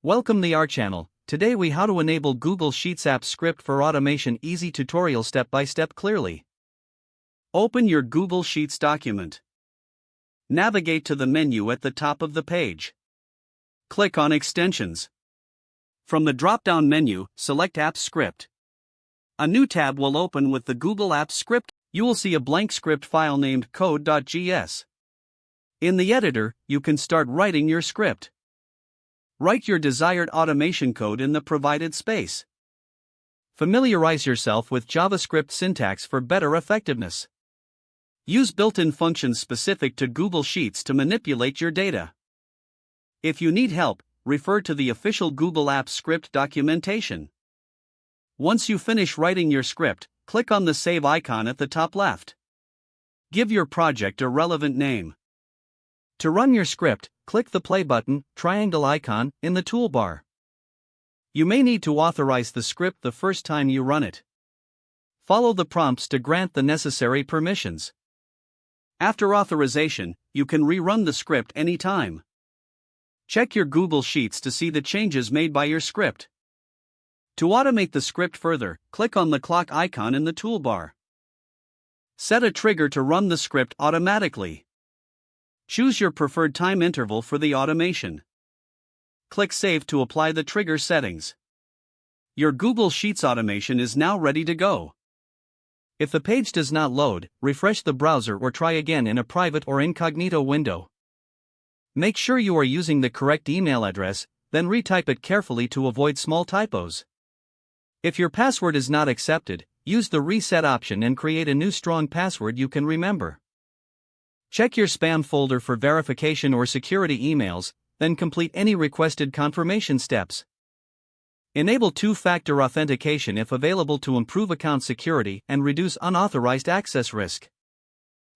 Welcome to our channel. Today we how to enable Google Sheets app script for automation easy tutorial step by step clearly. Open your Google Sheets document. Navigate to the menu at the top of the page. Click on Extensions. From the drop-down menu, select Apps Script. A new tab will open with the Google Apps Script. You will see a blank script file named code.js. In the editor, you can start writing your script. Write your desired automation code in the provided space. Familiarize yourself with JavaScript syntax for better effectiveness. Use built-in functions specific to Google Sheets to manipulate your data. If you need help, refer to the official Google Apps Script documentation. Once you finish writing your script, click on the Save icon at the top left. Give your project a relevant name. To run your script, click the play button, triangle icon, in the toolbar. You may need to authorize the script the first time you run it. Follow the prompts to grant the necessary permissions. After authorization, you can rerun the script anytime. Check your Google Sheets to see the changes made by your script. To automate the script further, click on the clock icon in the toolbar. Set a trigger to run the script automatically. Choose your preferred time interval for the automation. Click Save to apply the trigger settings. Your Google Sheets automation is now ready to go. If the page does not load, refresh the browser or try again in a private or incognito window. Make sure you are using the correct email address, then retype it carefully to avoid small typos. If your password is not accepted, use the reset option and create a new strong password you can remember. Check your spam folder for verification or security emails, then complete any requested confirmation steps. Enable two-factor authentication if available to improve account security and reduce unauthorized access risk.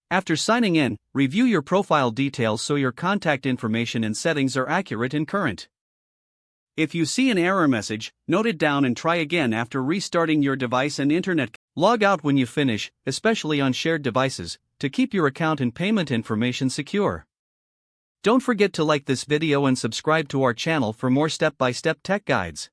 After signing in, review your profile details so your contact information and settings are accurate and current. If you see an error message, note it down and try again after restarting your device and internet. Log out when you finish, especially on shared devices, to keep your account and payment information secure. Don't forget to like this video and subscribe to our channel for more step-by-step tech guides.